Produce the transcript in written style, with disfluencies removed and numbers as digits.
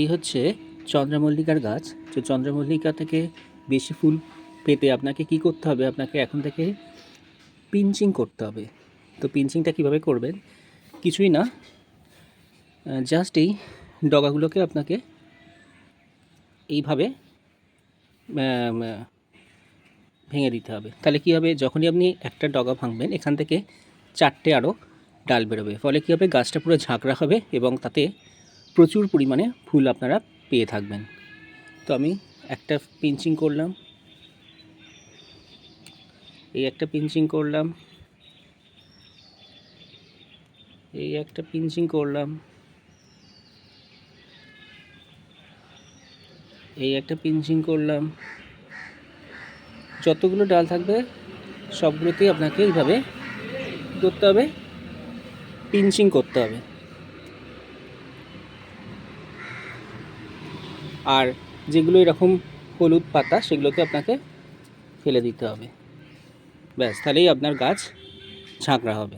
এই হচ্ছে চন্দ্রমল্লিকার গাছ। তো চন্দ্রমল্লিকা থেকে বেশি ফুল পেতে আপনাকে কি করতে হবে, আপনাকে এখন থেকে পিঞ্চিং করতে হবে। তো পিঞ্চিংটা কিভাবে করবেন, কিছুই না, জাস্ট এই ডগাগুলোকে আপনাকে এইভাবে ভেঙে দিতে হবে। তাহলে কী হবে, যখনই আপনি একটা ডগা ভাঙবেন এখান থেকে 4টে আরও ডাল বেরোবে। ফলে কী হবে, গাছটা পুরো ঝাঁকড়া হবে এবং তাতে প্রচুর পরিমাণে ফুল আপনারা পেয়ে থাকবেন। তো আমি একটা পিঞ্চিং করলাম, এই একটা পিঞ্চিং করলাম, এই একটা পিঞ্চিং করলাম, এই একটা পিঞ্চিং করলাম। যতগুলো ডাল থাকবে সবগুলোতেই আপনাকে এইভাবে করতে হবে, পিঞ্চিং করতে হবে। আর যেগুলো এরকম হলুদ পাতা সেগুলোকে আপনাকে ফেলে দিতে হবে। ব্যাস, তাহলেই আপনার গাছ ঝাঁকড়া হবে।